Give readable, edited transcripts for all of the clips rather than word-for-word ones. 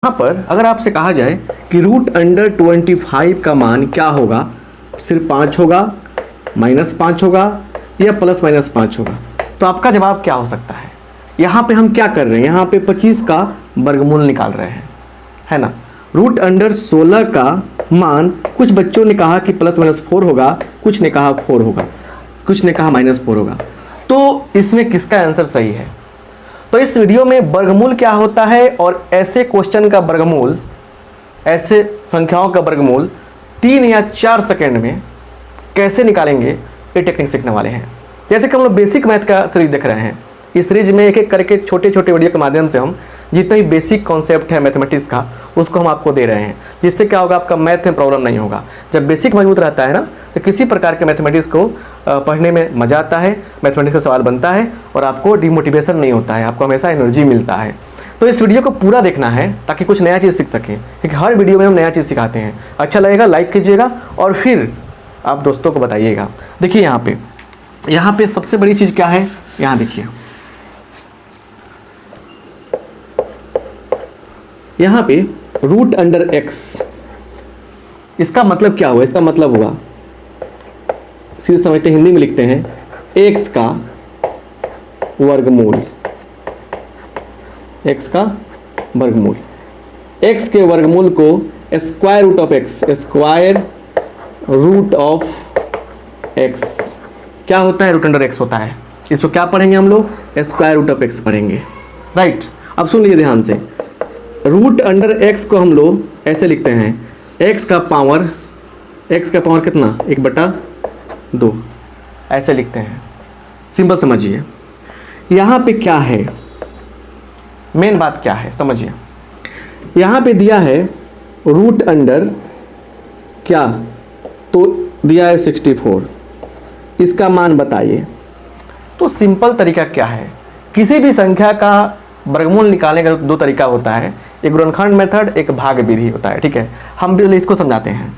यहाँ पर अगर आपसे कहा जाए कि रूट अंडर 25 का मान क्या होगा, सिर्फ 5 होगा, -5 होगा या ±5 होगा, तो आपका जवाब क्या हो सकता है। यहाँ पे हम क्या कर रहे हैं, यहाँ पे 25 का वर्गमूल निकाल रहे हैं, है ना। रूट अंडर 16 का मान कुछ बच्चों ने कहा कि +-4 होगा, कुछ ने कहा 4 होगा, कुछ ने कहा -4 होगा। तो इसमें किसका आंसर सही है। तो इस वीडियो में वर्गमूल क्या होता है और ऐसे क्वेश्चन का वर्गमूल, ऐसे संख्याओं का वर्गमूल 3 या 4 सेकंड में कैसे निकालेंगे, ये टेक्निक सीखने वाले हैं। जैसे कि हम लोग बेसिक मैथ का सीरीज देख रहे हैं, इस सीरीज में एक एक करके छोटे छोटे वीडियो के माध्यम से हम जितने भी बेसिक कॉन्सेप्ट है मैथमेटिक्स का, उसको हम आपको दे रहे हैं, जिससे क्या होगा, आपका मैथ में प्रॉब्लम नहीं होगा। जब बेसिक मजबूत रहता है ना, तो किसी प्रकार के मैथमेटिक्स को पढ़ने में मज़ा आता है, मैथमेटिक्स का सवाल बनता है और आपको डिमोटिवेशन नहीं होता है, आपको हमेशा एनर्जी मिलता है। तो इस वीडियो को पूरा देखना है ताकि कुछ नया चीज़ सीख सकें, क्योंकि हर वीडियो में हम नया चीज़ सिखाते हैं। अच्छा लगेगा लाइक कीजिएगा और फिर आप दोस्तों को बताइएगा। देखिए यहाँ पे सबसे बड़ी चीज़ क्या है, यहाँ देखिए, यहाँ पे रूट अंडर x, इसका मतलब क्या हुआ, इसका मतलब हुआ, सीधे समझते हिंदी में लिखते हैं, x का वर्गमूल, x का वर्गमूल, x के वर्गमूल को square root of x, square root of x क्या होता है, रूट अंडर x होता है। इसको क्या पढ़ेंगे हम लोग, स्क्वायर रूट ऑफ x पढ़ेंगे, राइट। अब सुन लीजिए ध्यान से, रूट अंडर x को हम लोग ऐसे लिखते हैं, x का पावर कितना, 1/2, ऐसे लिखते हैं। सिंपल समझिए, यहाँ पे क्या है, मेन बात क्या है समझिए। यहाँ पे दिया है रूट अंडर क्या, तो दिया है 64, इसका मान बताइए। तो सिंपल तरीका क्या है, किसी भी संख्या का वर्गमूल निकालने का 2 तरीका होता है, एक गुणनखंड मेथड, एक भाग विधि होता है, ठीक है। हम भी इसको समझाते हैं,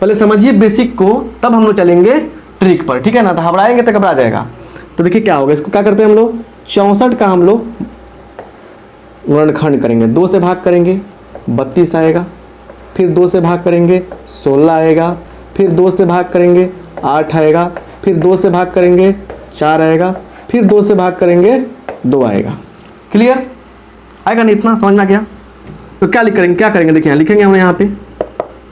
पहले समझिए बेसिक को, तब हम लोग चलेंगे ट्रिक पर, ठीक है ना। तो घबराएंगे तो घबरा जाएगा। तो देखिए क्या होगा, इसको क्या करते हैं हम लोग, 64 का हम लोग गुणनखंड करेंगे, 2 से भाग करेंगे 32 आएगा, फिर 2 से भाग करेंगे 16 आएगा, फिर 2 से भाग करेंगे 8 आएगा, फिर 2 से भाग करेंगे 4 आएगा, फिर 2 से भाग करेंगे 2 आएगा। क्लियर आएगा नहीं, इतना समझ में आ गया। तो क्या करेंगे, देखिए लिखेंगे हम यहाँ पे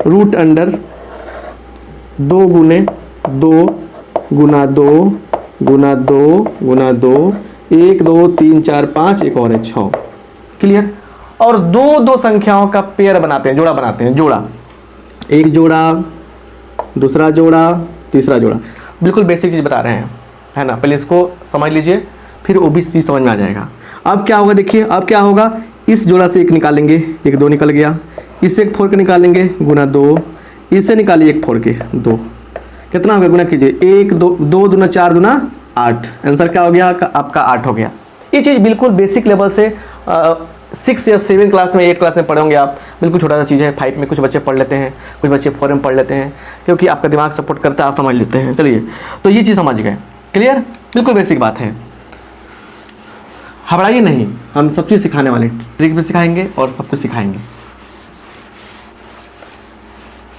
रूट अंडर 2 गुने 2 गुना 2 गुना 2 गुना 2, 1 2 3 4 5, एक और है 6। क्लियर। और दो संख्याओं का पेयर बनाते हैं, जोड़ा बनाते हैं, जोड़ा, एक जोड़ा, दूसरा जोड़ा, तीसरा जोड़ा। बिल्कुल बेसिक चीज़ बता रहे हैं, है ना। पहले इसको समझ लीजिए, फिर वो भी चीज़ समझ में आ जाएगा। अब क्या होगा, देखिए अब क्या होगा, इस जोड़ा से 1 निकालेंगे, 1 2 निकल गया, इससे 1 फोड़ के निकालेंगे गुना 2, इससे निकालिए 1 फोड़ के 2, कितना हो गया, गुना कीजिए, 1 2 2 दूना 4 दूना 8, आंसर क्या हो गया आपका 8 हो गया। ये चीज़ बिल्कुल बेसिक लेवल से 6 या 7 क्लास में, 8 क्लास में पढ़ोगे आप, बिल्कुल छोटा सा चीज़ है। 5 में कुछ बच्चे पढ़ लेते हैं, कुछ बच्चे 4 में पढ़ लेते हैं, क्योंकि आपका दिमाग सपोर्ट करता है, आप समझ लेते हैं। चलिए, तो ये चीज़ समझ गए, क्लियर, बिल्कुल बेसिक बात है। घबराइए नहीं, हम सब चीज़ सिखाने वाले, ट्रिक भी सिखाएंगे और सब कुछ सिखाएंगे।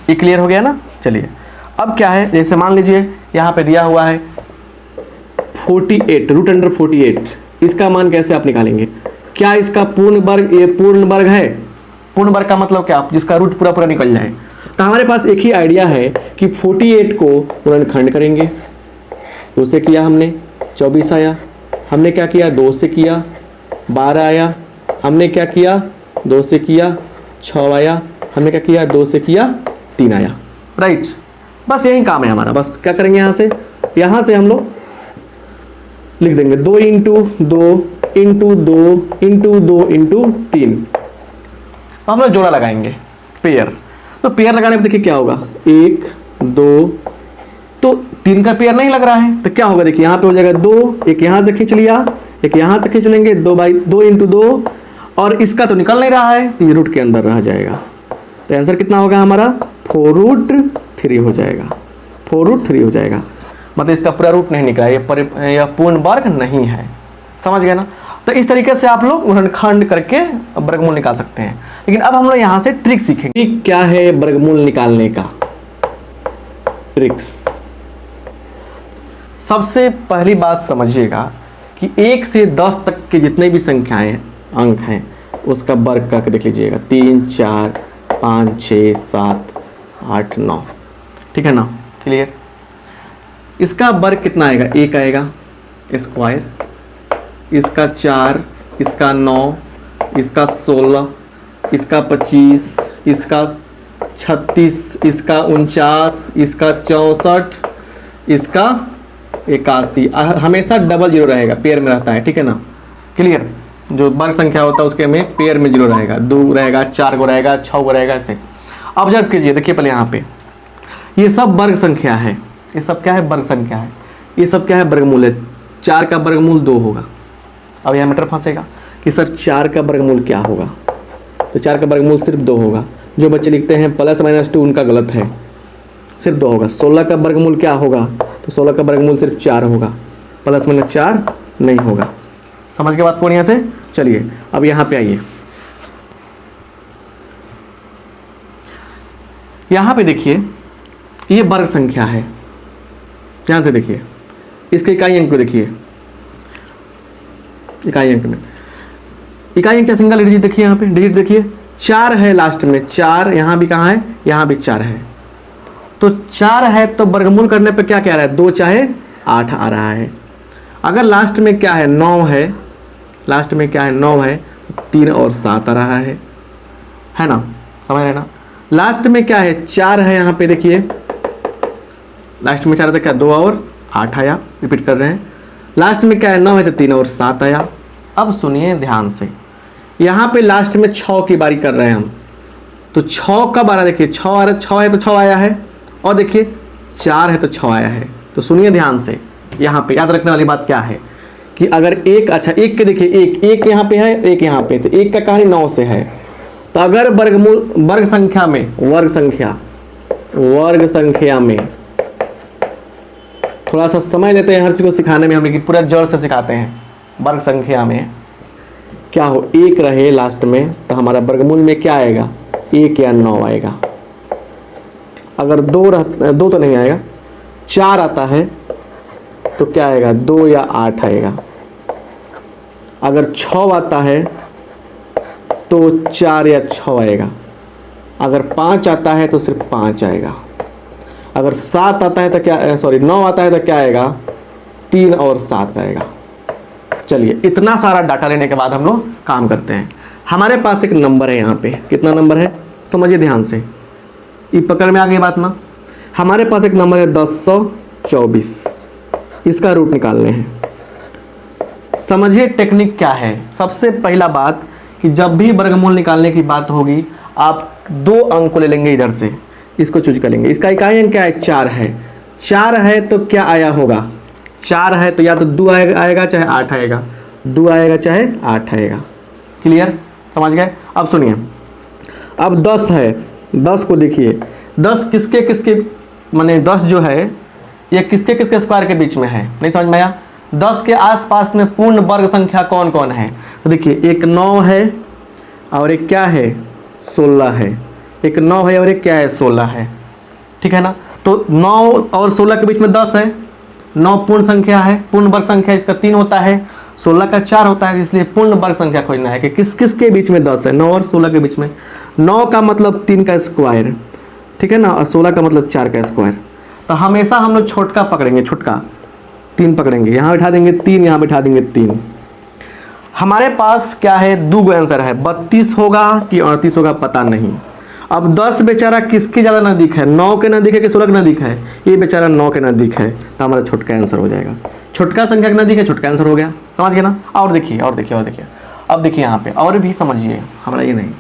ये क्लियर हो गया ना। चलिए अब क्या है, जैसे मान लीजिए यहाँ पे दिया हुआ है 48, रूट अंडर 48, इसका मान कैसे आप निकालेंगे। क्या इसका पूर्ण वर्ग, ये पूर्ण वर्ग है। पूर्ण वर्ग का मतलब क्या, जिसका रूट पूरा पूरा निकल जाए। तो हमारे पास एक ही आइडिया है कि 48 को गुणनखंड करेंगे, 2 से किया हमने 24 आया, हमने क्या किया 2 से किया 12 आया, हमने क्या किया 2 से किया 6 आया, हमने क्या किया 2 से किया 3 आया, राइट। बस यही काम है हमारा। बस क्या करेंगे, यहाँ से हम लोग लिख देंगे 2 × 2 × 2 × 2 × 3। हम लोग जोड़ा लगाएंगे, पेयर। तो पेयर लगाने पर देखिए क्या होगा, 1 2, तो 3 का पेयर नहीं लग रहा है, तो क्या होगा, देखिए यहाँ पे हो जाएगा 2, एक यहाँ से खींच लिया, एक यहाँ से खींच लेंगे, 2 × 2, और इसका तो निकल नहीं रहा है, तो ये रूट के अंदर रह जाएगा। तो आंसर कितना होगा हमारा, 4√3 हो जाएगा, 4√3 हो जाएगा। मतलब इसका पूरा रूट नहीं निकला, ये पूर्ण वर्ग नहीं है, समझ गए ना। तो इस तरीके से आप लोग गुणनखंड करके वर्गमूल निकाल सकते हैं। लेकिन अब हम लोग यहाँ से ट्रिक सीखेंगे। ट्रिक क्या है वर्गमूल निकालने का? ट्रिक्स, सबसे पहली बात समझिएगा कि 1 से 10 तक के जितने भी संख्याएं अंक हैं उसका वर्ग करके देख लीजिएगा। 3 4 5 6 7 8 9, ठीक है ना? क्लियर? इसका वर्ग कितना आएगा? 1 आएगा स्क्वायर, इसका 4, इसका 9, इसका 16, इसका 25, इसका 36, इसका 49, इसका 64, इसका 81। हमेशा डबल जीरो रहेगा, पेयर में रहता है, ठीक है ना? क्लियर? जो वर्ग संख्या होता है उसके में पेयर में जीरो रहेगा, 2 रहेगा, 4 को रहेगा, 6 को रहेगा, ऐसे। ऑब्जर्व कीजिए, देखिए पहले यहाँ पे ये सब वर्ग संख्या है, ये सब क्या है? वर्ग संख्या है। ये सब क्या है? वर्गमूल है। 4 का वर्गमूल 2 होगा। अब यहाँ मैटर फंसेगा कि सर 4 का वर्गमूल क्या होगा? तो 4 का वर्गमूल सिर्फ 2 होगा। जो बच्चे लिखते हैं +-2 उनका गलत है, सिर्फ 2 होगा। 16 का वर्गमूल क्या होगा? तो 16 का वर्गमूल सिर्फ 4 होगा, +-4 नहीं होगा। समझ के बात बढ़िया से? चलिए अब यहाँ पे आइए, यहाँ पे देखिए ये वर्ग संख्या है। ध्यान से देखिए, इसके इकाई अंक को देखिए, इकाई अंक में इकाई अंक क्या? सिंगल डिजिट देखिए, यहाँ पे डिजिट देखिए 4 है लास्ट में, 4 यहाँ भी कहाँ है? यहाँ भी 4 है। तो 4 है तो वर्गमूल करने पे क्या कह रहा है? 2 चाहे 8 आ रहा है। अगर लास्ट में क्या है? 9 है, लास्ट में क्या है? 9 है, 3 और 7 आ रहा है ना? समझ रहे ना? लास्ट में क्या है? 4 है, यहाँ पे देखिए लास्ट में 4 था, क्या 2 और 8 आया। रिपीट कर रहे हैं। लास्ट में क्या है? 9 है तो 3 और 7 आया। अब सुनिए ध्यान से, यहाँ पे लास्ट में 6 की बारी कर रहे हैं हम, तो 6 कब आ रहा है? देखिए 6 है तो 6 आया है, और देखिए 4 है तो 6 आया है। तो सुनिए ध्यान से, यहाँ पे याद रखने वाली बात क्या है कि अगर एक, अच्छा एक के देखिए, एक यहाँ पे है, एक यहाँ पे, तो एक का कहानी 9 से है। तो अगर वर्गमूल वर्ग संख्या में थोड़ा सा समय लेते हैं हर चीज़ को सिखाने में, हम लेकिन पूरा जड़ से सिखाते हैं। वर्ग संख्या में क्या हो? 1 रहे लास्ट में, तो हमारा वर्गमूल में क्या आएगा? 1 या 9 आएगा। अगर 2 तो नहीं आएगा, 4 आता है तो क्या आएगा? 2 या 8 आएगा। अगर 6 आता है तो 4 या 6 आएगा। अगर 5 आता है तो सिर्फ 5 आएगा। अगर 7 आता है तो क्या, 9 आता है तो क्या आएगा? 3 और 7 आएगा। चलिए इतना सारा डाटा लेने के बाद हम लोग काम करते हैं। हमारे पास एक नंबर है यहाँ पे, कितना नंबर है? समझिए ध्यान से, ये पकड़ में आ गई बात ना? हमारे पास एक नंबर है 1024, इसका रूट निकालने हैं। समझिए टेक्निक क्या है। सबसे पहला बात कि जब भी वर्गमूल निकालने की बात होगी, आप 2 अंक को ले लेंगे, इधर से इसको चूज कर लेंगे। इसका इकाई अंक क्या है? 4 है। 4 है तो क्या आया होगा? 4 है तो या तो 2 आएगा चाहे 8 आएगा, 2 आएगा चाहे 8 आएगा। क्लियर? समझ गए? अब सुनिए, अब 10 है, 10 को देखिए, 10 किसके किसके, माने 10 जो है ये किसके किसके स्क्वायर के बीच में है? नहीं समझ में आया? 10 के आसपास में पूर्ण वर्ग संख्या कौन कौन है? तो देखिए एक 9 है और एक क्या है? 16 है। एक 9 है और एक क्या है? 16 है। ठीक है ना? तो 9 और 16 के बीच में 10 है। 9 पूर्ण संख्या है, पूर्ण वर्ग संख्या इसका 3 होता है, 16 का 4 होता है, इसलिए पूर्ण वर्ग संख्या खोजना है कि किस किस के बीच में 10 है? 9 और 16 के बीच में। 9 का मतलब 3 का स्क्वायर, ठीक है ना, और 16 का मतलब 4 का स्क्वायर। तो हमेशा हम लोग छोटका पकड़ेंगे, छोटका 3 पकड़ेंगे, यहाँ बैठा देंगे 3, यहाँ बैठा देंगे 3। हमारे पास क्या है? 2 आंसर है, 32 होगा कि 38 होगा पता नहीं। अब 10 बेचारा किसके ज़्यादा नज़दीक है? 9 के नज़दीक है कि 16 के नज़दीक है? ये बेचारा 9 के नज़दीक है, तो हमारा छोटका आंसर हो जाएगा। छोटका संख्या के नज़दीक है, छोटका आंसर हो गया। समझ गए ना? और देखिए और देखिए और देखिए, अब देखिए यहाँ पे और भी समझिए, हमारा ये नहीं,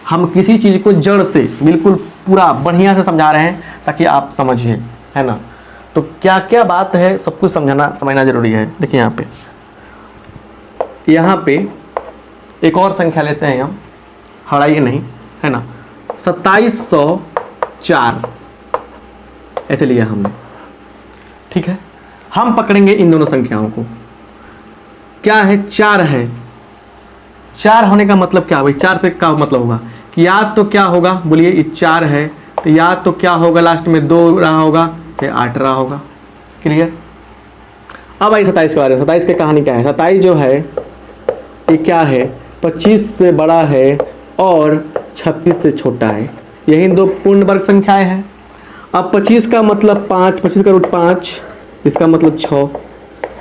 हम किसी चीज़ को जड़ से बिल्कुल पूरा बढ़िया से समझा रहे हैं ताकि आप समझिए, है ना? तो क्या क्या बात है सब कुछ समझना जरूरी है। देखिए यहाँ पे एक और संख्या लेते हैं हम, हड़ाइए नहीं, है ना? 2704 ऐसे लिया हमने, ठीक है? हम पकड़ेंगे इन दोनों संख्याओं को। क्या है? 4 है 4 होने का मतलब क्या भाई, 4 से क्या मतलब होगा कि या तो क्या होगा, बोलिए ये 4 है तो या तो क्या होगा लास्ट में 2 रहा होगा चाहे 8 रहा होगा। क्लियर। अब आई 27 के बारे में। 27 की कहानी क्या है, 27 जो है ये क्या है, 25 से बड़ा है और 36 से छोटा है। यही दो पूर्ण वर्ग संख्याएं हैं। अब 25 का मतलब 5, 25 का रूट 5, इसका मतलब 6।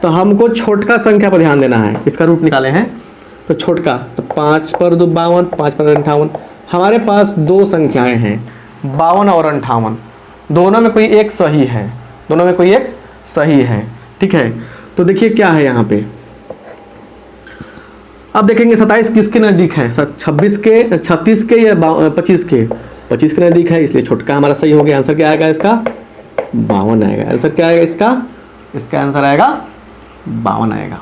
तो हमको छोटका संख्या पर ध्यान देना है, इसका रूट निकाले हैं तो छोटका, तो 5 पर 2 52, 5 पर 58। हमारे पास दो संख्याएं हैं 52 और 58, दोनों में कोई एक सही है, दोनों में कोई एक सही है। ठीक है, तो देखिए क्या है यहाँ पे। अब देखेंगे 27 किसके नज़दीक है, 36 के या 25 के, 25 के नज़दीक है, इसलिए छोटका हमारा सही हो गया। आंसर क्या आएगा इसका, 52 आएगा। आंसर क्या आएगा इसका आंसर आएगा 52 आएगा।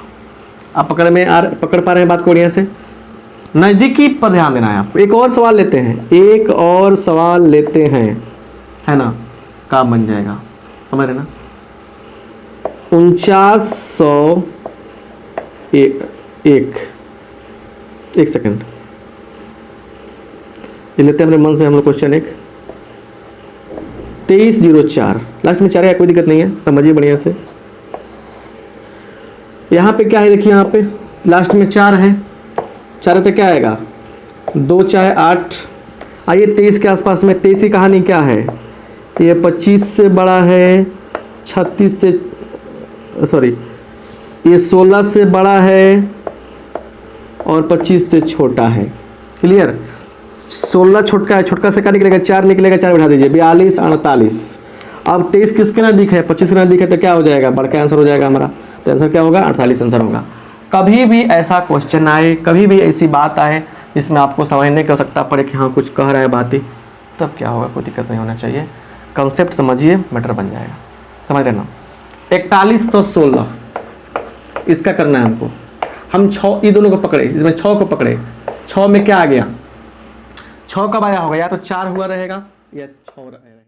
आप पकड़ पा रहे हैं बात को बढ़िया से। नज़दीकी पर ध्यान देना है आपको। एक और सवाल लेते हैं, है ना, काम बन जाएगा, समझ रहे ना। 4901, एक सेकंड ये लेते हैं अपने मन से हम लोग क्वेश्चन। एक 2304 लास्ट में 4 है, कोई दिक्कत नहीं है, समझिए बढ़िया से। यहाँ पे क्या है, देखिए यहाँ पे लास्ट में 4 है, 4 तो क्या आएगा 2 चाहे 8। आइए 23 के आसपास में। 23 की कहानी क्या है, ये 25 से बड़ा है, 36 से सॉरी ये 16 से बड़ा है और 25 से छोटा है। क्लियर। 16 छोटका है, छोटका से क्या निकलेगा, 4 निकलेगा, 4 बैठा दीजिए, 42 48। अब 23 किसके नज़दीक है, 25 के नज़दीक है, तो क्या हो जाएगा, बड़का आंसर हो जाएगा हमारा। तो आंसर क्या होगा, 48 आंसर होगा। कभी भी ऐसा क्वेश्चन आए, कभी भी ऐसी बात आए जिसमें आपको समझने की आवश्यकता पड़े कि हाँ कुछ कह रहा है बात ही, तब क्या होगा, कोई दिक्कत नहीं होना चाहिए, कंसेप्ट समझिए, मैटर बन जाएगा। समझ रहे ना। 4116 इसका करना है हमको। हम 6 ये दोनों को पकड़े, इसमें 6 को पकड़े, 6 में क्या आ गया, 6 कब आया होगा, या तो 4 हुआ रहेगा या 6 रहेगा।